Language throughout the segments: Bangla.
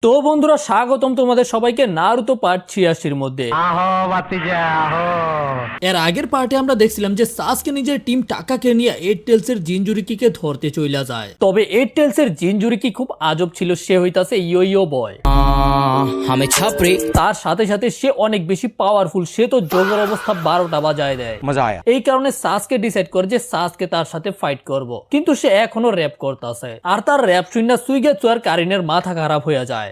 তো বন্ধুরা স্বাগতম তোমাদের সবাইকে নারুতো পার্ট 86 মধ্যে। এর আগের পার্টে আমরা দেখছিলাম যে সাসকে নিজের টিম টাকাকে নিয়ে 8 টেলস এর জিনজুরিকিকে ধরতে চইলা যায়। তবে 8 টেলস এর জিনজুরিকি খুব আজব ছিল, সে হইতাছে ইয়ো বয়। আমি ছাপরি, তার সাথে সাথে সে অনেক বেশি পাওয়ারফুল, সে তো যোগের অবস্থা 12টা বাজায় দেয়। মজা আয়া। এই কারণে সাসকে ডিসাইড করে যে সাসকে তার সাথে ফাইট করব, কিন্তু সে এখনো র‍্যাপ করতেছে। আর তার র‍্যাপ শুনে সুইগেৎসু আর কারিনের মাথা খারাপ হয়ে যায়।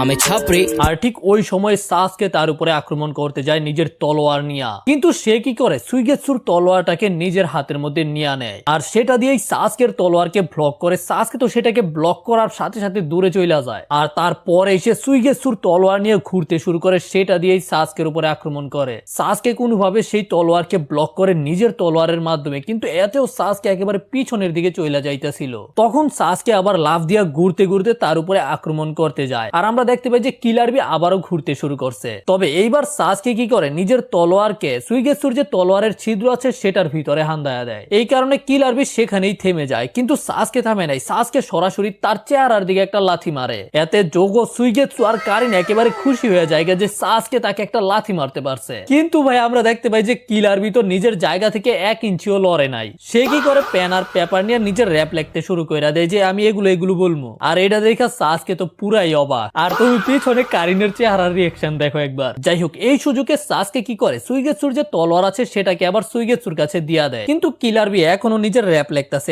আমি ছাপরি। আর ঠিক ওই সময় সাসকে তার উপরে আক্রমণ করতে যায় নিজের তলোয়ার নিয়ে, কিন্তু সে কি করে সুইগেৎসুর তলোয়ারটাকে নিজের হাতের মধ্যে নিয়ে নেয় আর সেটা দিয়েই সাসকের তলোয়ারকে ব্লক করে। সাসকে তো সেটাকে ব্লক করার সাথে সাথে দূরে চলে যায়, আর তারপরে এসে সুইগেৎসুর তলোয়ার নিয়ে ঘুরতে শুরু করে, সেটা দিয়েই সাসকের উপরে আক্রমণ করে। সাসকে কোনোভাবে সেই তলোয়ারকে ব্লক করে নিজের তলোয়ারের মাধ্যমে, কিন্তু এতেও সাসকে একেবারে পিছনের দিকে চলে যাইতেছিল। তখন সাসকে আবার লাফ দিয়া ঘুরতে ঘুরতে তার উপরে আক্রমণ করতে যায়, আর আমরা দেখতে পাই যে কিলার বি আবারও ঘুরতে শুরু করছে। তবে এইবার সাসকে কি করে নিজের তলোয়ারকে সুইগেৎসুর যে তলোয়ারের ছিদ্র আছে সেটার ভিতরে হান্দায়া দেয়। এই কারণে কিলার বি সেখানেই থেমে যায়, কিন্তু সাসকে থামে নাই। সাসকে সরাসরি তার চেহারার দিকে একটা লাথি মারে। এতে যোগো, সুইগেৎসু আর কারিন একেবারে খুশি হয়ে যায় যে সাসকে তাকে একটা লাথি মারতে পারছে। কিন্তু ভাই আমরা দেখতে পাই যে কিলার বি তো নিজের জায়গা থেকে 1 ইঞ্চিও লড়ে নাই। সে কি করে পেন আর পেপার নিয়ে নিজের র‍্যাপ লিখতে শুরু করে দেয় যে আমি এগুলো বলবো। আর এটা দেখা সাসকে তো পুরাই অবাক। আর তুমি পিছনে কারিনের চেহারার রিঅ্যাকশন দেখো একবার। যাই হোক, এই সুযোগে সাসকে কি করে সুইগেৎসুর যে তলোয়ার আছে সেটাকে আবার সুইগেৎসুর কাছে দিয়া দেয়, কিন্তু কিলার বি এখনো নিজের র‍্যাপ লিখতেছে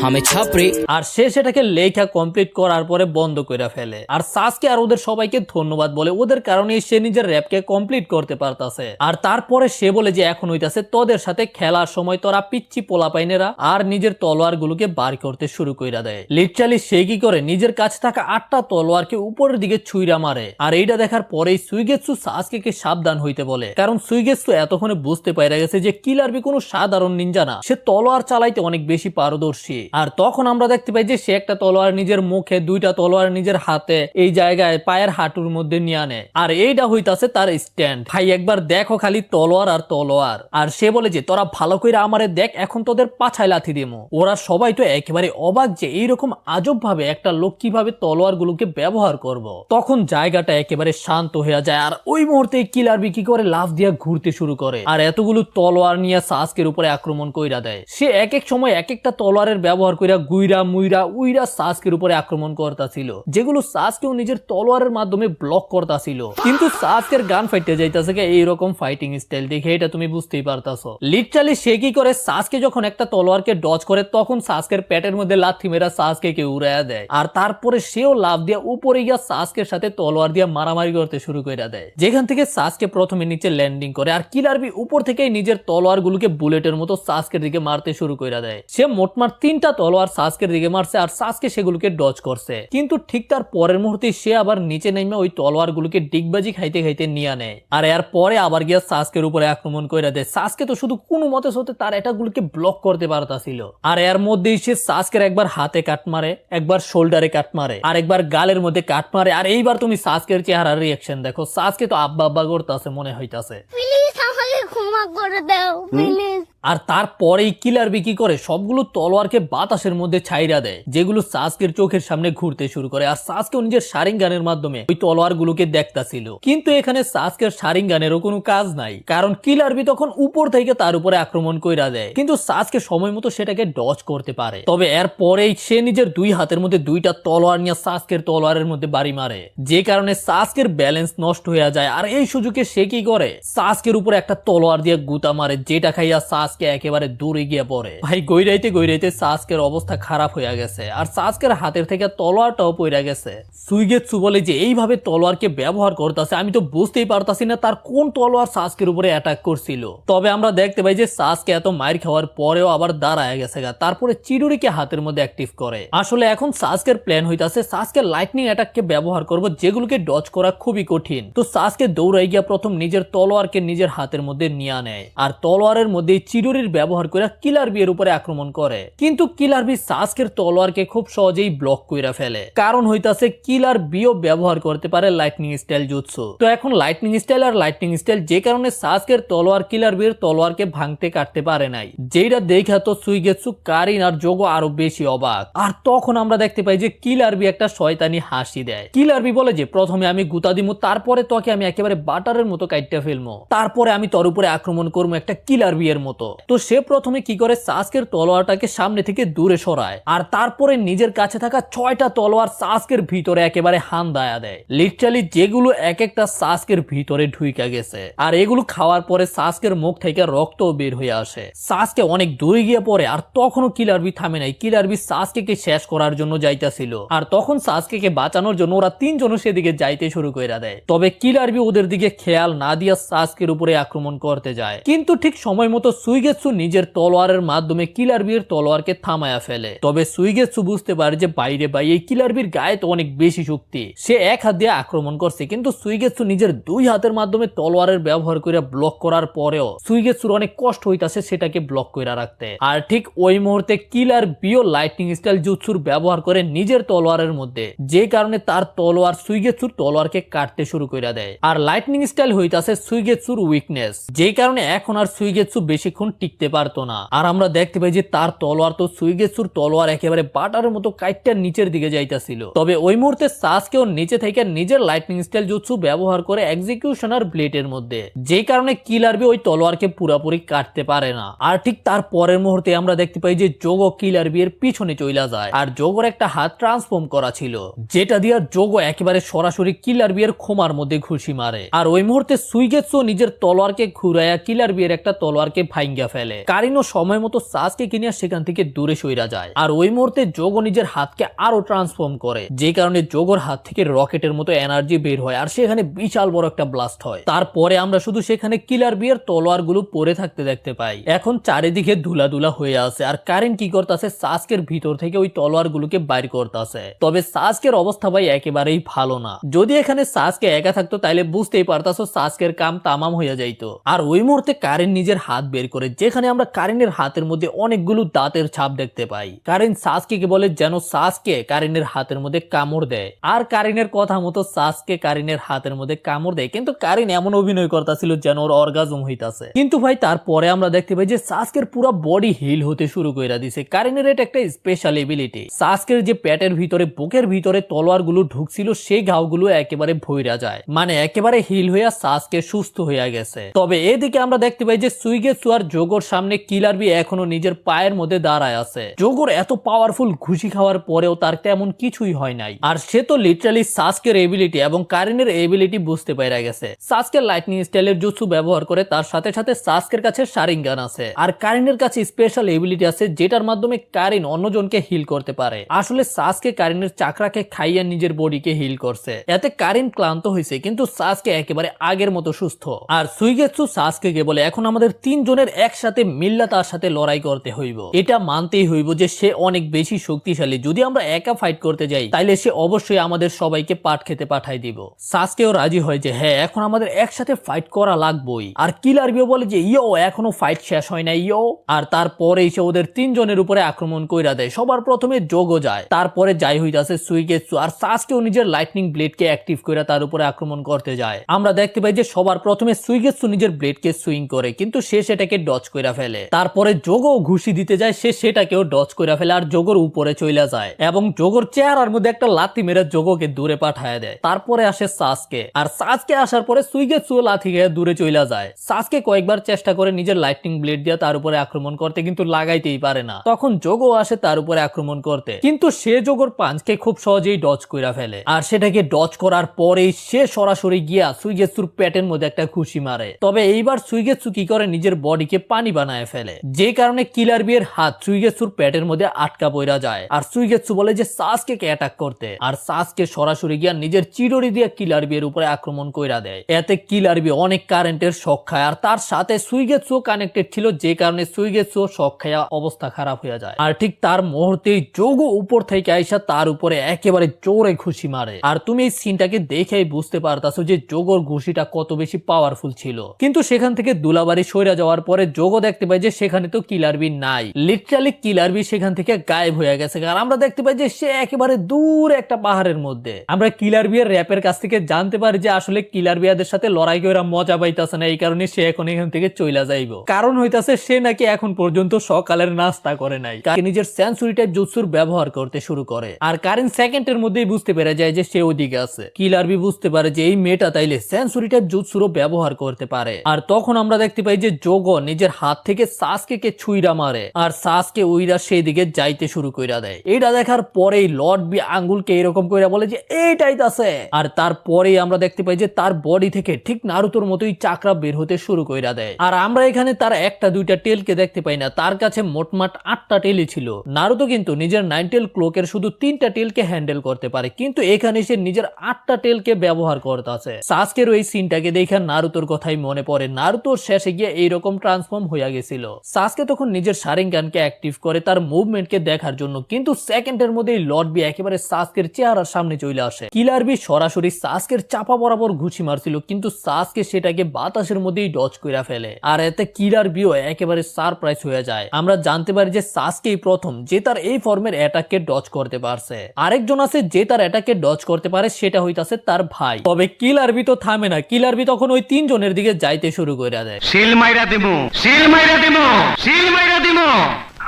আমি ছাপরি। আর সে সেটাকে লেখা কমপ্লিট করার পরে বন্ধ করে ফেলে। আর সাসকে আর ওদের সবাইকে ধন্যবাদ বলে, ওদের কারণে সে নিজের র‍্যাপকে কমপ্লিট করতে পারতাছে। আর তারপরে সে বলে যে এখন হইতাছে তোদের সাথে খেলার সময় তোরা পিচ্ছি পোলাপাইনেরা, আর নিজের তলোয়ার গুলোকে বার করতে শুরু কইরা দেয়। লিটারালি সে কি করে নিজের কাছে থাকা 8টা তলোয়ারকে উপরের দিকে ছুঁড়া মারে। আর এইটা দেখার পরেই সুইগেৎসু সাসকে সাবধান হইতে বলে, কারণ সুইগেৎসু এতক্ষণে বুঝতে পাইরা গেছে যে কিলার বি কোনো সাধারণ নিনজা না, সে তলোয়ার চালাইতে অনেক বেশি পারদর্শী। আর তখন আমরা দেখতে পাই যে সে একটা তলোয়ার নিজের মুখে, 2টা তলোয়ার নিজের হাতে, এই জায়গায় পায়ের হাঁটুর মধ্যে নিয়ে আনে। আর এইটা হইতাছে তার স্ট্যান্ড। ভাই একবার দেখো খালি তলোয়ার আর তলোয়ার। আর সে বলে যে তোরা ভালো করে আমারে দেখ, এখন তোদের পাছায় লাথি দিমু। ওরা সবাই তো একেবারে অবাক যে এইরকম আজব ভাবে একটা লোক কিভাবে তলোয়ার গুলোকে ব্যবহার করব। তখন জায়গাটা একেবারে শান্ত হয়ে যায়, আর ওই মুহূর্তে কিলার বি কি করে লাফ দিয়া ঘুরতে শুরু করে, আর এতগুলো তলোয়ার নিয়ে সাসকের উপরে আক্রমণ কইরা দেয়। সে এক এক সময় এক একটা তলোয়ারের ব্যবহার কইরা গুইরা মুইরা উইরা সাসকের উপরে আক্রমণ করতাছিল, যেগুলো সাসকেও নিজের তলোয়ারের মাধ্যমে ব্লক করতাছিল। কিন্তু সাসকের গান ফাইটে যাইতাছে এইরকম ফাইটিং স্টাইল দেখে এটা তুমি বুঝতেই পারতাছো। লিটারালি সে কি করে সাসকে যখন একটা তলোয়ারকে ডজ করে, তখন সাসকের পেটের মধ্যে লাথি মেরা সাসকে উড়াইয়া দেয়। আর তারপরে সেও লাফ দিয়া উপরে গিয়া সাসকের সাথে তলোয়ার দিয়া মারামারি করতে শুরু করে দেয়, যেখান থেকে সাসকে প্রথমে নিচে ল্যান্ডিং করে। আর কিলার বি উপর থেকেই নিজের তলোয়ার গুলোকে বুলেটের মতো সাসকের দিকে মারতে শুরু করে দেয়। সে মোটমাট 3টা তলোয়ার সাসকের দিকে মারছে, আর সাসকে সেগুলোকে ডজ করছে। কিন্তু ঠিক তার পরের মুহূর্তে সে আবার নিচে নেমে ওই তলোয়ার গুলোকে ডিগবাজি খাইতে খাইতে নিয়ে নেয়। আর এর পরে আবার গিয়া সাসকের উপরে আক্রমণ করে দেয়। সাসকে তো শুধু কোনো মতে সতে তার এটাগুলোকে ব্লক করতে পারতাছিল। আর এর মধ্যেই সে সাসকের একবার হাতে কাট মারে, একবার শোল্ডারে কাট মারে, আর একবার গালের মধ্যে কাট মারে। আর এইবার তুমি সাসকের চেহারার রিঅ্যাকশন দেখো, সাসকে তো আব্বা আব্বা করতেছে মনে হইতাছে। প্লিজ আমাকে ক্ষমা করে দাও প্লিজ। আর তারপরেই কিলার বি কি করে সবগুলো তলোয়ারকে বাতাসের মধ্যে ছাইরা দেয়, যেগুলো সাসকের চোখের সামনে ঘুরতে শুরু করে। আর সাসকেও নিজের শারিঙ্গানের মাধ্যমে ওই তলোয়ার গুলোকে দেখতাছিল, কিন্তু এখানে সাসকের শারিঙ্গানেরও কোনো কাজ নাই, কারণ কিলার বি তখন উপর থেকে তার উপরে আক্রমণ কইরা দেয়। কিন্তু সাসকে সময় মতো সেটাকে ডজ করতে পারে। তবে এর পরেই সে নিজের 2 হাতের মধ্যে 2টা তলোয়ার নিয়ে সাসকের তলোয়ারের মধ্যে বাড়ি মারে, যে কারণে সাসকের ব্যালেন্স নষ্ট হয়ে যায়। আর এই সুযোগে সে কি করে সাসকের উপরে একটা তলোয়ার দিয়ে গুতা মারে, যেটা খাইয়া সাসকে একেবারে দূরে গিয়ে পড়ে। ভাই গইরাইতে সাসকের অবস্থা খারাপ হয়ে গেছে, আর সাসকের হাতের থেকে তলোয়ারটাও পড়ে গেছে। সুইগেৎসু বলে যে এইভাবে তলোয়ারকে ব্যবহার করতেছে, আমি তো বুঝতেই পারতাছি না তার কোন তলোয়ার সাসকের উপরে অ্যাটাক করছিল। তবে আমরা দেখতে পাই যে সাসকে এত মাইর খাওয়ার পরেও আবার দাঁড়ায় গেছে, তারপরে চিরুরিকে হাতের মধ্যে অ্যাক্টিভ করে। আসলে এখন সাসকের প্ল্যান হইতাছে সাসকের লাইটনিং অ্যাটাককে ব্যবহার করব, যেগুলোকে ডজ করা খুবই কঠিন। তো সাসকে দৌড়াই গিয়া প্রথম নিজের তলোয়ারকে নিজের হাতের মধ্যে নিয়ে নেয়, আর তলোয়ারের মধ্যে চিডোরির ব্যবহার করে কিলার বি এর উপরে আক্রমণ করে, কিন্তু কিলার বি সাসকের তলোয়ারকে খুব সহজেই ব্লক কইরা ফেলে। কারণ হইতাছে কিলার বিও ব্যবহার করতে পারে লাইটনিং স্টাইল জুৎসু। তো এখন লাইটনিং স্টাইল আর লাইটনিং স্টাইল যে কারণে সাসকের তলোয়ার কিলার বি এর তলোয়ারকে ভাঙতে কাটতে পারে নাই, যেটা দেখা তো সুইগেৎসু, কারিন আর যোগো আরো বেশি অবাক। আর তখন আমরা দেখতে পাই যে কিলার বি একটা শয়তানি হাসি দেয়। কিলার বি বলে যে প্রথমে আমি গুতা দিমু, তারপরে তোকে আমি একেবারে বাটারের মতো কাইটটা ফেলবো, তারপরে আমি তোর উপরে আক্রমণ করবো একটা কিলার বি এর মতো। তো সে প্রথমে কি করে, সাসকের তলোয়ারটাকে সামনে থেকে দূরে সরায়, আর তারপরে নিজের কাছে থাকা 6টা তলোয়ার সাসকের ভিতরে একেবারে হান দায়া দেয়, লিটারালি যেগুলো এক একটা সাসকের ভিতরে ঢুইকা গেছে। আর এগুলো খাওয়ার পরে সাসকের মুখ থেকে রক্ত বের হয়ে আসে। সাসকে অনেক দূরে গিয়ে পড়ে, আর তখনও কিলার বি থামে নাই। কিলার বি সাসকে শেষ করার জন্য যাইতাছিল, আর তখন সাসকে বাঁচানোর জন্য ওরা তিনজনও সেদিকে যাইতে শুরু করে দেয়। তবে কিলার বি ওদের দিকে খেয়াল না দিয়া সাসকের উপরে আক্রমণ করতে যায়, কিন্তু ঠিক সময় মতো সুইগেৎসু নিজের তলোয়ারের মাধ্যমে কিলার বির তলোয়ারকে থামায়া ফেলে। তবে সুইগেৎসু বুঝতে পারে যে বাইরে ভাই এই কিলার বির গায়ে তো অনেক বেশি শক্তি, সে এক হাত দিয়ে আক্রমণ করছে, কিন্তু সুইগেৎসু নিজের দুই হাতের মাধ্যমে তলোয়ারের ব্যবহার করে ব্লক করার পরেও সুইগেৎসুর অনেক কষ্ট হইতাছে সেটাকে ব্লক করে রাখতে। আর ঠিক ওই মুহূর্তে কিলার বিও লাইটনিং স্টাইল জুৎসুর ব্যবহার করে নিজের তলোয়ারের মধ্যে, যে কারণে তার তলোয়ার সুইগেৎসুর তলোয়ারকে কাটতে শুরু করে দেয়। আর লাইটনিং স্টাইল হইতাছে সুইগেৎসুর উইকনেস, যে কারণে এখন আর সুইগেৎসু বেশিক্ষণ টিকতে পারতো না। আর আমরা দেখতে পাই যে তার তলোয়ার তো সুইগেৎসুর তলোয়ার একেবারে বাটারের মতো কাইটটার নিচের দিকে যাইতাছিল। তবে ওই মুহূর্তে সাসকেও নিচে থেকে নিজের লাইটনিং স্টাইল জুৎসু ব্যবহার করে এক্সিকিউশনার ব্লেডের মধ্যে, যে কারণে কিলার বি ওই তলোয়ারকে পুরোপুরি কাটতে পারে না। আর ঠিক তার পরের মুহূর্তে আমরা দেখতে পাই যে যোগো কিলার বি এর পিছনে চইলা যায়, আর যোগোর একটা হাত ট্রান্সফর্ম করা ছিল, যেটা দিয়ে যোগো একেবারে সরাসরি কিলার বি এর খোমার মধ্যে ঘুষি মারে। আর ওই মুহূর্তে সুইগেৎসু নিজের তলোয়ারকে ঘুরাইয়া কিলার বি এর একটা তলোয়ারকে ভাঙ্গা ফেলে। কারিনও সময় মতো সাসকে কিনিয়া সেখান থেকে দূরে সইরা যায়। আর ওই মুহূর্তে যোগো নিজের হাতকে আরো ট্রান্সফর্ম করে, যে কারণে যোগোর হাত থেকে রকেটের মতো এনার্জি বের হয়, আর সেখানে বিশাল বড় একটা ব্লাস্ট হয়। তারপরে আমরা শুধু সেখানে কিলার বি এর তলোয়ার গুলো পরে থাকতে দেখতে পাই। এখন চারিদিকে ধুলা ধুলা হয়ে আছে, আর কারিন কি করতেছে, সাসকের ভিতর থেকে ওই তলোয়ার গুলোকে বাইর করতেছে। তবে সাসকের অবস্থা ভাই একেবারেই ভালো না। যদি এখানে সাসকে একা থাকতো তাইলে বুঝতেই পারতাছো সাসকের কাম তামাম হয়ে যাইতো। আর ওই মুহূর্তে কারিন নিজের হাত বের করে, যেখানে আমরা কারিনের হাতের মধ্যে অনেকগুলো দাঁতের ছাপ দেখতে পাই। কারিন সাসকে বলে যেন সাসকে কারিনের হাতের মধ্যে কামড় দেয়, আর কারিনের কথা মতো সাসকে কারিনের হাতের মধ্যে কামড় দেয়, কিন্তু কারিন এমন অভিনয় করতেছিল যেন ওর অর্গাজম হইতাছে। কিন্তু ভাই তারপরে আমরা দেখতে পাই যে সাসকের পুরো বডি হিল হতে শুরু করে দিছে। কারিনের এটা একটা স্পেশাল এবিলিটি। সাসকের যে পেটের ভিতরে, বুকের ভিতরে তলোয়ার গুলো ঢুকছিল, সেই ঘাওগুলো একেবারে ভইরা যায়, মানে একেবারে হিল হইয়া সাসকে সুস্থ হইয়া গেছে। তবে এদিকে আমরা দেখতে পাই যে সুইগেৎসু আর যোগোর সামনে কিলার বি এখনো নিজের পায়ের মধ্যে দাঁড়ায় আছে। যোগোর এত পাওয়ারফুল ঘুষি খাওয়ার পরেও তার তেমন কিছুই হয় নাই, আর সে তো লিটারালি সাসকের এবিলিটি এবং কারিনের এবিলিটি বুঝতে পাইরা গেছে। সাসকের লাইটনিং স্টাইলের জুৎসু ব্যবহার করে, তার সাথে সাথে সাসকের কাছে শারিঙ্গান আছে, আর কারিনের কাছে স্পেশাল এবিলিটি আছে, যেটার মাধ্যমে কারিন অন্যজনকে হিল করতে পারে। আসলে সাসকে কারিনের চাকরাকে খাইয়া নিজের বডিকে হিল করছে, এতে কারিন ক্লান্ত হয়েছে, কিন্তু সাসকে একেবারে আগের মতো সুস্থ। আর সুইগেৎসু সাসকে বলে এখন আমাদের তিনজনের একসাথে মিল্লা তার সাথে লড়াই করতে হইব। এটা মানতেই হইব যে সে অনেক বেশি শক্তিশালী। যদি আমরা একা ফাইট করতে যাই তাইলে সে অবশ্যই আমাদের সবাইকে পাট খেতে পাঠাই দিব। সাসকেও রাজি হয় যে হ্যাঁ, এখন আমাদের একসাথে ফাইট করা লাগবেই। আর কিলার বিও বলে যে ইয়ো, এখনো ফাইট শেষ হয় না ইয়ো। আর তারপরে এসে ওদের তিনজনের উপরে আক্রমণ কইরা দেয়। সবার প্রথমে যোগো যায়, তারপরে যাই হইতাছে সুইগেৎসু, আর সাসকেও নিজের লাইটনিং ব্লেডকে অ্যাক্টিভ করে তার উপরে আক্রমণ করতে যায়। আমরা দেখতে পাই যে সবার প্রথমে সুইগেৎসু নিজের ব্লেডকে সুইং করে, কিন্তু সে সেটাকে ডজ কইরা ফেলে। তারপরে যোগো ঘুষি দিতে যায়, সে সেটাকেও ডজ কইরা ফেলে, আর যোগোর উপরে চইলা যায় এবং যোগোর চেহারার মধ্যে একটা লাথি মেরে যোগোকে দূরে পাঠায় দেয়। তারপরে আসে সাসকে, আর সাসকে আসার পরে সুইগেৎসু লাথি খেয়ে দূরে চইলা যায়। সাসকে কয়েকবার চেষ্টা করে নিজের লাইটনিং ব্লেড দিয়ে তার উপরে আক্রমণ করতে, কিন্তু লাগাইতেই পারে না। তখন যোগো আসে তার উপরে আক্রমণ করতে, কিন্তু সে যোগোর পাঞ্চকে খুব সহজেই ডজ কইরা ফেলে। আর সেটাকে ডজ করার পরেই সে সরাসরি গিয়া সুইগেৎসুর পেটের মধ্যে একটা ঘুষি মারে। তবে এইবার সুইগেৎসু কি করে, নিজের বডিকে পানি বানায় ফেলে, যে কারণে কিলার বিয়ের হাত সুইগেৎসুর পেটের মধ্যে আটকা পড়া যায়। আর সুইগেৎসু বলে যে সাসকে অ্যাটাক করতে, আর সাসকে সরাসরি গিয়া নিজের চিডোরি দিয়ে কিলার বিয়ের উপরে আক্রমণ কইরা দেয়। এতে কিলার বি অনেক কারেন্টের শক খায়, আর তার সাথে সুইগেৎসু কানেক্টেড ছিল, যে কারণে সুইগেৎসু শক খায়া অবস্থা খারাপ হয়ে যায়। আর ঠিক তার মুহূর্তেই যোগো উপর থেকে আইসা তার উপরে একেবারে জোরে ঘুষি মারে। আর তুমি এই সিনটাকে দেখেই বুঝতে পারতাছো যে যোগোর ঘুষিটা কত বেশি পাওয়ারফুল ছিল। কিন্তু সেখান থেকে দুলাবাড়ি সইরা যাওয়ার পরে যোগও দেখতে পাই যে সেখানে তো কিলার বি নাই, লিটারালি কিলার বি সেখান থেকে গায়েব হয়ে গেছে। আর আমরা দেখতে পাই যে সে একেবারে দূর একটা পাহাড়ের মধ্যে। আমরা কিলার বিয়ের র্যাপের কাছ থেকে জানতে পারি যে আসলে কিলার বিয়াদের সাথে লড়াই করে মজা পাইতেছে না, এই কারণে সে এখন এখান থেকে চইলা যাইব। কারণ হইতাছে সে নাকি এখন পর্যন্ত সকালের নাস্তা করে নাই, নিজের সেন্সুরি টাইপ জুৎসুর ব্যবহার করতে শুরু করে। আর কারিন সেকেন্ডের মধ্যেই বুঝতে পেরে যায় যে সে ওদিকে আছে। কিলার বি বুঝতে পারে যে এই মেয়েটা তাইলে সেন্সুরি টাইপ জুৎসুরও ব্যবহার করতে পারে। আর তখন আমরা দেখতে পাই যে যোগো নিজের হাত থেকে সাসকে ছুইরা মারে, আর সাসকে উইরা সেই দিকে যাইতে শুরু কইরা দেয়। এটা দেখার পরেই লর্ড বি আঙ্গুলকে এরকম কইরা বলে যে এইটাই আছে। আর তারপরেই আমরা দেখতে পাই যে তার বডি থেকে ঠিক নারুতোর মতোই চাকরা বের হতে শুরু কইরা দেয়। আর আমরা এখানে তার একটা দুইটা টেলকে দেখতে পাই না, তার কাছে মোটমাট 8টা টেলই ছিল। নারুতো কিন্তু নিজের 9 টেল ক্লোকের শুধু 3টা টেলকে হ্যান্ডেল করতে পারে, কিন্তু এখানে সে নিজের 8টা টেলকে ব্যবহার করতেছে। সাসকের ওই সিনটাকে দেখে নারুতোর কথাই মনে পড়ে। নারুতোর শেষে গিয়ে এইরকম ট্রান্সফর্ম হইয়া গেছিল। সাসকে তখন নিজের শারিঙ্গানকে অ্যাক্টিভ করে তার মুভমেন্টকে দেখার জন্য, কিন্তু সেকেন্ডের মধ্যেই লর্ড বি একেবারে সাসকের চেহারার সামনে চলে আসে। কিলার বি সরাসরি সাসকের চাপা বরাবর ঘুষি মারছিল, কিন্তু সাসকে সেটাকে বাতাসের মধ্যেই ডজ কইরা ফেলে। আর এতে কিলার বিও একেবারে সারপ্রাইজ হয়ে যায়। আমরা জানতে পারি যে সাসকেই প্রথম যে তার এই ফর্মের অ্যাটাককে ডজ করতে পারছে। আরেকজন আছে যে তার অ্যাটাককে ডজ করতে পারে, সেটা হইতাছে তার ভাই। তবে কিলার বি তো থামে না, কিলার বি তখন ওই 3 জনের দিকে যাইতে শুরু কইরা দেয়। শিল মাইরা দিমু, শিল মাইরা দিমু, শিল মাইরা দিমু,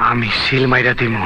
আমি শিল মাইরা দিমু।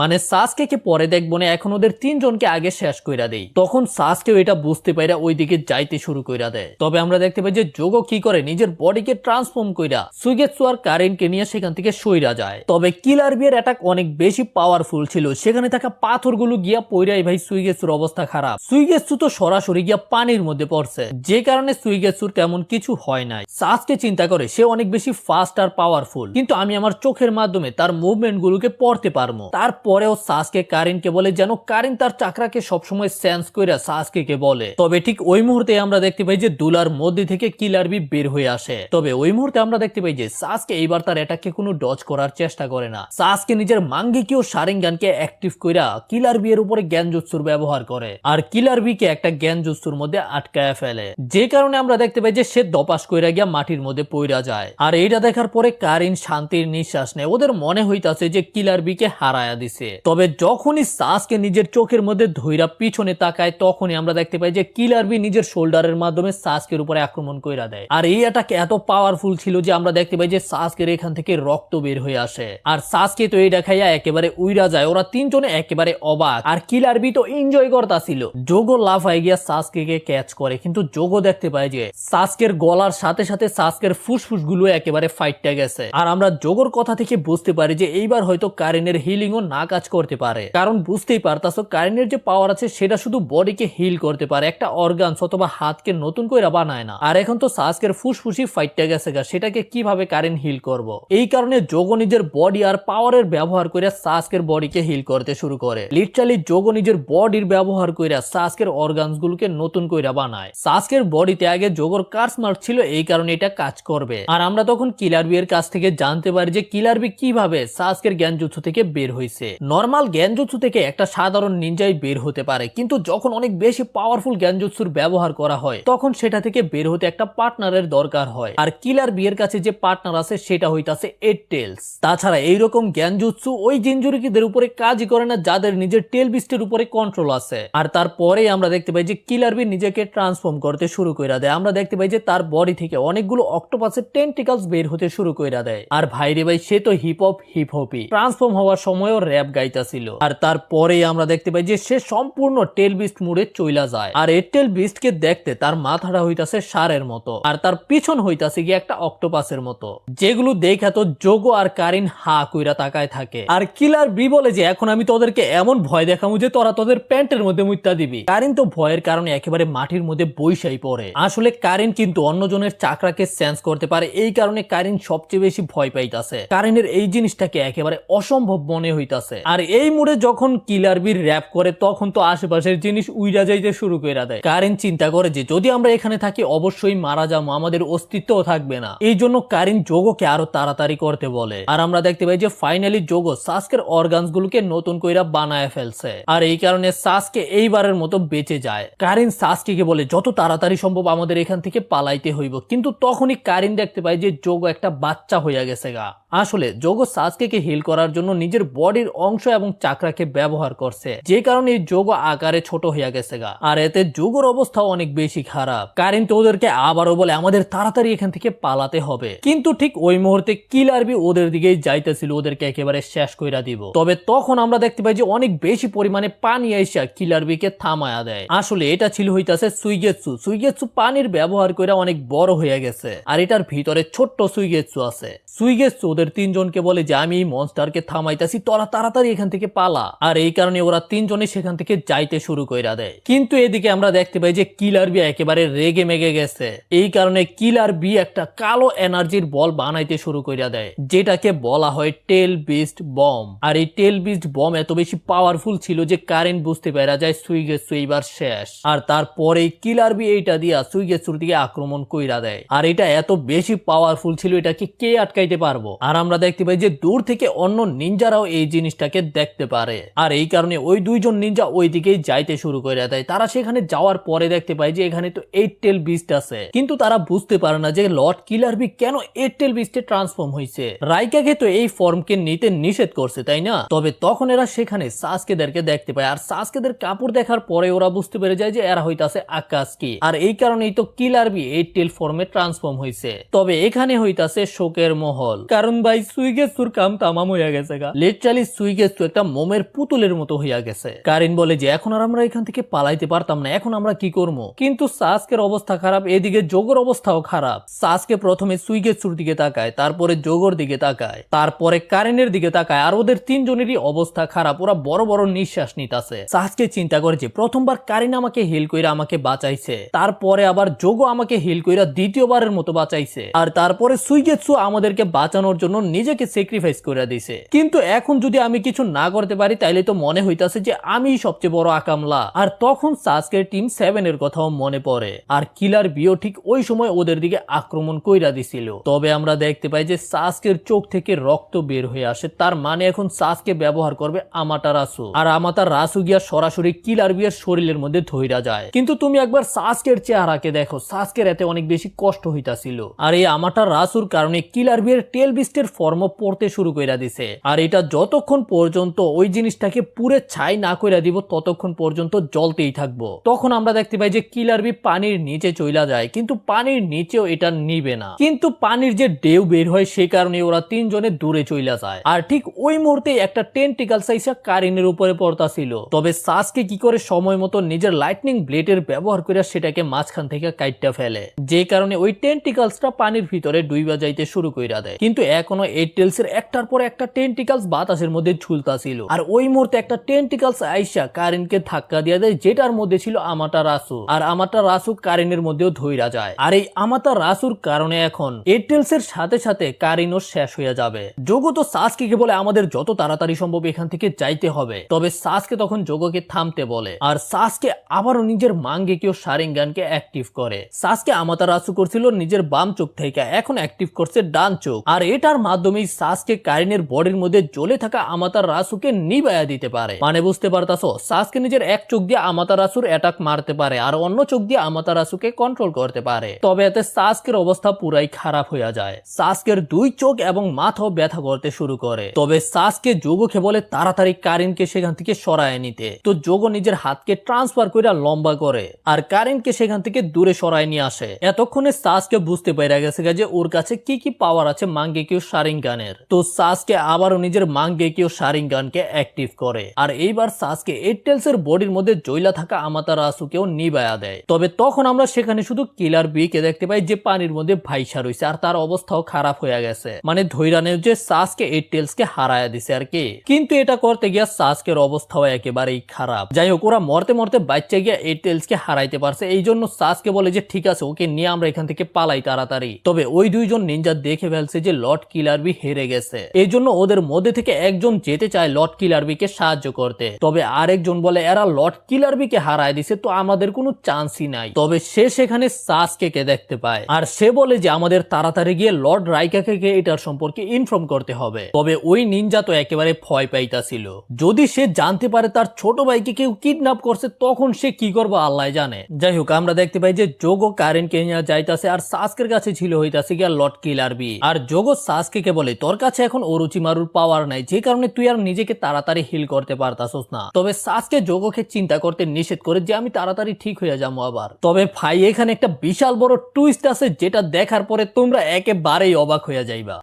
মানে সাসকে কে পরে দেখবো না, এখন ওদের 3 জনকে আগে শেষ কইরা দেই। তখন সাসকেও এটা বুঝতে পাইরা ওইদিকে যাইতে শুরু কইরা দেয়। তবে আমরা দেখতে পাই যে যোগো কি করে নিজের বডিকে ট্রান্সফর্ম কইরা সুইগেৎসু আর কারিনকে নিয়ে সেখান থেকে সইরা যায়। তবে কিলার বিয়ের অ্যাটাক অনেক বেশি পাওয়ারফুল ছিল, সেখানে থাকা পাথরগুলো গিয়া পইরাই ভাই সুইগেৎসুর অবস্থা খারাপ। সুইগেৎসু তো সরাসরি গিয়া পানির মধ্যে পড়ছে, যে কারণে সুইগেৎসুর তেমন কিছু হয় নাই। সাসকে চিন্তা করে সে অনেক বেশি ফাস্ট আর পাওয়ারফুল, কিন্তু আমি আমার চোখের মাধ্যমে তার মুভমেন্ট গুলোকে পড়তে পারবো। পরেও সাসকে কারিনকে বলে যেন কারিন তার চাকরাকে সবসময় সেন্স কইরা সাসকে কে বলে। তবে ঠিক ওই মুহূর্তে আমরা দেখতে পাই যে দুলার মধ্যে থেকে কিলার বি বের হয়ে আসে। তবে ওই মুহূর্তে আমরা দেখতে পাই যে সাসকে এইবার তার অ্যাটাককে কোনো ডজ করার চেষ্টা করে না। সাসকে নিজের মাঙ্গিকিও শারিঙ্গানকে অ্যাক্টিভ কইরা কিলার বি এর উপরে জ্ঞানজুৎসুর ব্যবহার করে, আর কিলার বি কে একটা জ্ঞানজুৎসুর মধ্যে আটকায় ফেলে, যে কারণে আমরা দেখতে পাই যে সে দপাস কইরা গিয়া মাটির মধ্যে পইরা যায়। আর এইটা দেখার পরে কারিন শান্তির নিঃশ্বাস নেয়। ওদের মনে হইতাছে যে কিলার বি কে হারায়া দিছে। তবে যখনই সাসকে নিজের চোখের মধ্যে ধইরা পিছনে তাকায়, তখনই আমরা দেখতে পাই যে কিলার বি নিজের শোল্ডারের মাধ্যমে সাসকের উপরে আক্রমণ কইরা দেয়। আর এই অ্যাটাক এত পাওয়ারফুল ছিল যে আমরা দেখতে পাই যে সাসকের এখান থেকে রক্ত বের হয়ে আসে। আর সাসকে তো এইটা খাইয়া একেবারে উইরা যায়। ওরা 3 জনে একেবারে অবাক, আর কিলার বি তো এনজয় করতাছিল। যোগো লাফায় গিয়া সাসকে কে ক্যাচ করে, কিন্তু যোগো দেখতে পায় যে সাসকের গলার সাথে সাথে সাসকের ফুসফুস গুলো একেবারে ফাইটটা গেছে। আর আমরা যোগোর কথা থেকে বুঝতে পারি যে এইবার হয়তো কারিনের হিলিংও না কাজ করতে পারে, কারণ বুঝতেই পারতাছো কারিনের যে পাওয়ার আছে সেটা শুধু বডিকে হিল করতে পারে, একটা অর্গানস অথবা হাতকে নতুন করে বানায় না। আর এখন তো সাসকের ফুসফুসি ফাইটটা গেছে গা, সেটাকে কিভাবে কারিন হিল করব। এই কারণে যোগো নিজের বডি আর পাওয়ারের ব্যবহার করে সাসকের বডিকে হিল করতে শুরু করে। লিটারালি যোগো নিজের বডির ব্যবহার করে সাসকের অর্গানস গুলোকে নতুন করে বানায়। সাসকের বডিতে আগে যোগোর কার্স মার্ক ছিল, এই কারণে এটা কাজ করবে। আর আমরা তখন কিলার বি এর কাছ থেকে জানতে পারি যে কিলার বি কিভাবে সাসকের জ্ঞানজুৎসু থেকে বের হইছে। নরমাল জ্ঞানজুৎসু থেকে একটা সাধারণ নিনজাই বের হতে পারে, কিন্তু যখন অনেক বেশি পাওয়ারফুল জ্ঞানজুৎসুর ব্যবহার করা হয় তখন সেটা থেকে বের হতে একটা পার্টনারের দরকার হয়। আর কিলার বি এর কাছে যে পার্টনার আছে সেটা হইতাছে 8 টেলস। তাছাড়া এইরকম জ্ঞানজুৎসু ওই জিনজুরিকিদের উপরে কাজই করে না যাদের নিজের টেল বিস্টের উপরে কন্ট্রোল আছে। আর তারপরেই আমরা দেখতে পাই যে কিলার বি নিজেকে ট্রান্সফর্ম করতে শুরু কইরা দেয়। আমরা দেখতে পাই যে তার বডি থেকে অনেকগুলো অক্টোপাসের টেন্টিকলস বের হতে শুরু কইরা দেয়। আর ভাইরে ভাই সে তো হিপ-হপই ট্রান্সফর্ম হওয়ার সময়ও র‍্যাপ গাইতাছিল। আর তারপরেই আমরা দেখতে পাই যে সে সম্পূর্ণ টেল বিস্ট মোডে চইলা যায়। আর এই টেল বিস্টকে দেখতে তার মাথাটা হইতাছে ষাঁড়ের মতো, আর তার পিছন হইতাছে গিয়ে একটা অক্টোপাসের মতো, যেগুলো দেখা তো যোগো আর কারিন হা কইরা তাকায় থাকে। আর কিলার বি বলে যে এখন আমি তোদেরকে এমন ভয় দেখামু যে তোরা তোদের প্যান্টের মধ্যে মুইতা দিবি। কারিন তো ভয়ের কারণে একেবারে মাটির মধ্যে বইসাই পড়ে। আসলে কারিন কিন্তু অন্যজনের চাকরাকে সেন্স করতে পারে, এই কারণে কারিন সবচেয়ে বেশি ভয় পাইতাছে। কারিনের এই জিনিসটাকে একেবারে অসম্ভব মনে হইতাছে। করতেছে। আর এই মুডে যখন কিলার বি র‍্যাপ করে তখন তো আশেপাশের জিনিস উইড়া যাইতে শুরু করে দেয়। কারিন চিন্তা করে যে যদি আমরা এখানে থাকি অবশ্যই মারা যাবো, আমাদের অস্তিত্বও থাকবে না। এই জন্য কারিন যোগোকে আরো তাড়াতাড়ি করতে বলে। আর আমরা দেখতে পাই যে ফাইনালি যোগো সাসকের অর্গানস গুলোকে নতুন কইরা বানায় ফেলছে। আর এই কারণে সাসকে এইবারের মতো বেঁচে যায়। কারিন সাসকে বলে যত তাড়াতাড়ি সম্ভব আমাদের এখান থেকে পালাইতে হইব। কিন্তু তখনই কারিন দেখতে পায় যে যোগো একটা বাচ্চা হইয়া গেছে গা। আসলে যোগো সাসকে হিল করার জন্য নিজের বডির অংশ এবং চাকরাকে ব্যবহার করছে, যে কারণে যোগো আকারে ছোট হইয়া গেছে গা। আর এতে যোগোর অবস্থা অনেক বেশি খারাপ। কারিন তো ওদেরকে আবারও বলে আমাদের তাড়াতাড়ি এখান থেকে পালাতে হবে। কিন্তু ঠিক ওই মুহূর্তে কিলার বি ওদের দিকেই যাইতেছিল ওদেরকে একেবারে শেষ কইরা দিব। তবে তখন আমরা দেখতে পাই যে অনেক বেশি পরিমাণে পানি আইসা কিলার বিকে থামায়া দেয়। আসলে এটা ছিল হইতাছে সুইগেৎসু। সুইগেৎসু পানির ব্যবহার কইরা অনেক বড় হইয়া গেছে আর এটার ভিতরে ছোট্ট সুইগেৎসু আছে। সুইগেৎসু ওদের তিনজনকে বলে যে আমি এই মনস্টারকে থামাইতাছি, তোরা তাড়াতাড়ি এখান থেকে পালা। আর এই কারণে ওরা তিনজনে সেখান থেকে যাইতে শুরু কইরা দেয়। কিন্তু এদিকে আমরা দেখতে পাই যে কিলার বি একেবারে রেগে মেগে গেছে। এই কারণে কিলার বি একটা কালো এনার্জির বল বানাইতে শুরু কইরা দেয়, যেটাকে বলা হয় টেল বিস্ট বম। আর এই টেল বিস্ট বম এত বেশি পাওয়ারফুল ছিল যে কারেন্ট বুঝতে পারা যায় সুইগেৎসু এইবার শেষ। আর তারপরে কিলার বি এইটা দিয়া সুইগেৎসুর দিকে আক্রমণ কইরা দেয়। আর এটা এত বেশি পাওয়ারফুল ছিল এটাকে কে আটকাইতে পারবো। আর আমরা দেখতে পাই যে দূর থেকে অন্য নিনজারাও এই জিনিসটাকে দেখতে পারে। আর এই কারণে ওই দুইজন নিনজা ওই দিকেই যাইতে শুরু করে দেয়। তারা সেখানে যাওয়ার পরে দেখতে পায় যে এখানে তো 8 টেল বিস্ট আছে, কিন্তু তারা বুঝতে পারে না যে লর্ড কিলার বি কেন 8 টেল বিস্টে ট্রান্সফর্ম হয়েছে। রাইকাকে তো এই ফর্মকে নিতে নিষেধ করছে, তাই না? তবে তখন এরা সেখানে সাসকেদেরকে দেখতে পায়। আর সাসকেদের কাপড় দেখার পরে ওরা বুঝতে পেরে যায় যে এরা হইতাছে আকাশকি। আর এই কারণেই তো কিলার বি 8 টেল ফর্মে ট্রান্সফর্ম হয়েছে। তবে এখানে হইতাছে শোকের মহল, কারণ ভাই সুইগেৎসুর কাম তামাম হইয়া গেছে গা। লিটারালি সুইগেৎসু একটা মোমের পুতুলের মতো হইয়া গেছে। কারিন বলে যে এখন আর আমরা এখান থেকে পালাইতে পারতাম না, এখন আমরা কি করবো? কিন্তু সাসকের অবস্থা খারাপ, এদিকে যোগোর অবস্থাও খারাপ। সাসকে প্রথমে সুইগেৎসুর দিকে তাকায়, তারপরে যোগোর দিকে তাকায়, তারপরে কারিনের দিকে তাকায়। আর ওদের তিনজনেরই অবস্থা খারাপ, ওরা বড় বড় নিঃশ্বাস নিতাছে। সাসকে চিন্তা করে যে প্রথমবার কারিন আমাকে হিল কইরা আমাকে বাঁচাইছে, তারপরে আবার যোগো আমাকে হিল কইরা দ্বিতীয়বারের মতো বাঁচাইছে, আর তারপরে সুইগেৎসু আমাদেরকে বাঁচানোর জন্য নিজেকে স্যাক্রিফাইস করে দিছে। কিন্তু এখন যদি আমি কিছু না করতে পারি তাইলে তো মনে হইতাছে যে আমি সবচেয়ে বড় আকামলা। আর তখন সাসকের টিম 7 এর কথাও মনে পড়ে। আর কিলার বিও ঠিক ওই সময় ওদের দিকে আক্রমণ কইরা দিছিল। তবে আমরা দেখতে পাই যে সাসকের চোখ থেকে রক্ত বের হয়ে আসে, তার মানে এখন সাসকে ব্যবহার করবে আমাটারাসু। আর আমাটারাসু গিয়া সরাসরি কিলার বিয়ের শরীরের মধ্যে ধইরা যায়। কিন্তু তুমি একবার সাসকের চেহারাকে দেখো, সাসকের এতে অনেক বেশি কষ্ট হইতাছিল। আর এই আমাটারাসুর কারণে কিলার বিয়ের টেল বিস্টের ফর্ম পড়তে শুরু কইরা দিছে। আর এটা যতক্ষণ পর্যন্ত ওই জিনিসটাকে পুরে ছাই না কইরা দিব ততক্ষণ পর্যন্ত জ্বলতেই থাকবো। তখন আমরা দেখতে পাই যে কিলার বি পানির নিচে চইলা যায়, কিন্তু পানির নিচেও এটা নিবে না। কিন্তু পানির যে ঢেউ বের হয় সে কারণে ওরা তিনজনে দূরে চইলা যায়। আর ঠিক ওই মুহূর্তে একটা টেন্টিকল সাইজা কারিনের উপরে পড়তাছিল। তবে সাসকে কি করে সময় মতো নিজের লাইটনিং ব্লেডের ব্যবহার করে সেটাকে মাঝখান থেকে কাইটটা ফেলে, যে কারণে ওই টেন্টিকলসটা পানির ভিতরে ডুইবা যাইতে শুরু কইরা দেয়। কিন্তু এখনো 8 টেলসের একটার পর একটা টেন্টিকলস বাতাসের মধ্যে ঝুলতাছিল। আর ওই মুহূর্তে একটা টেন্টিকলস আইসা কারিনকে ধাক্কা দিয়ে দেয়, যেটার মধ্যে ছিল আমাটারাসু। আর আমাটারাসু কারিনের মধ্যেও ধইরা যায়। আর এই আমাটারাসুর কারণে এখন 8 টেলসের সাথে সাথে কারিনও শেষ হয়ে যাবে। যোগো তো সাসকে বলে আমাদের যত তাড়াতাড়ি সম্ভব এখান থেকে যাইতে হবে। তবে সাসকে তখন যোগোকে থামতে বলে। আর সাসকে আবারও নিজের মাঙ্গেকিও শারিঙ্গানকে অ্যাক্টিভ করে। সাসকে আমাটারাসু করছিল নিজের বাম চোখ থেকে, এখন অ্যাক্টিভ করছে ডান চোখ। আর এটার মাধ্যমেই সাসকে কারিনের বডির মধ্যে জ্বলে থাকা আমাটারাসুকে নিবায়া দিতে পারে। মানে বুঝতে পারতাছো, সাসকে নিজের এক চোখ দিয়ে আমাটারাসুর অ্যাটাক মারতে পারে আর অন্য চোখ দিয়ে আমাটারাসুকে কন্ট্রোল করতে পারে। তবে এতে সাসকের অবস্থা পুরাই খারাপ হয়ে যায়। সাসকের দুই চোখ এবং মাথাও ব্যথা করতে শুরু করে। তবে সাসকে যোগোকে বলে তাড়াতাড়ি কারিনকে সেখান থেকে সরায় নিতে। তো যোগো নিজের হাতকে ট্রান্সফার করে লম্বা করে আর কারিনকে সেখান থেকে দূরে সরায় নিয়ে আসে। এতক্ষণে সাসকে বুঝতে পেরে গেছে যে ওর কাছে কি কি পাওয়ার আছে মাঙ্গেকিও শারিঙ্গানের। তো সাসকে আবারও নিজের মাঙ্গেকিও শারিঙ্গানকে অ্যাক্টিভ করে। আর এইবার সাসকে 8 টেলসের বডির মধ্যে জইলা থাকা আমাটারাসুকেও নিবায়া দেয়। তবে তখন আমরা সেখানে শুধু কিলার বিকে দেখতে পাই যে পানির মধ্যে ভাইসা রইছে আর তার অবস্থাও খারাপ হয়ে গেছে। মানে ধৈরানেও যে সাসকে 8 টেলসকে হারায়া দিছে আর কি। কিন্তু এটা করতে গিয়া সাসকের অবস্থাও একেবারেই খারাপ। যাই হোক, ওরা মরতে মরতে বাচ্চা গিয়া 8 টেলসকে হারাইতে পারছে। এই জন্য সাসকে বলে যে ঠিক আছে, ওকে নিয়ে আমরা এখান থেকে পালাই তাড়াতাড়ি। তবে ওই দুইজন নিনজা দেখে ফেলছে যে লর্ড কিলার বি হেরে গেছে। এই জন্য ওদের মধ্যে থেকে একজন একজন যেতে চায় লর্ড কিলারবিকে সাহায্য করতে, তবে আরেকজন বলে এরা লর্ড কিলারবিকে হারায় দিছে, তো আমাদের কোনো চান্সই নাই। তবে সে সেখানে সাসকেকে দেখতে পায় আর সে বলে যে আমাদের তাড়াতাড়ি গিয়ে লর্ড রাইকাকে এটার সম্পর্কে ইনফর্ম করতে হবে। তবে ওই নিনজা তো একেবারে ভয় পাইতাছিল, যদি সে জানতে পারে তার ছোট ভাইকে কেউ কিডন্যাপ করছে তখন সে কি করবে আল্লাহ জানে। যাই হোক, আমরা দেখতে পাই যে যোগো কারেনকে নিয়ে যাইতাছে আর সাসকের কাছে ছিল হইতাছে গিয়া লর্ড কিলারবি। আর যোগো সাসকে বলে তোর কাছে এখন ওরোচিমারুর পাওয়ার নাই, যে কারণে তুই আর নিজেকে তাড়াতাড়ি হিল করতে পারতাছস না। তবে সাসকে যোগোকে চিন্তা করতে নিষেধ করে যে আমি তাড়াতাড়ি ঠিক হয়ে যাবো আবার। তবে ভাই এখানে একটা বিশাল বড় টুইস্ট আছে যেটা দেখার পরে তোমরা একেবারেই অবাক হয়ে যাইবা।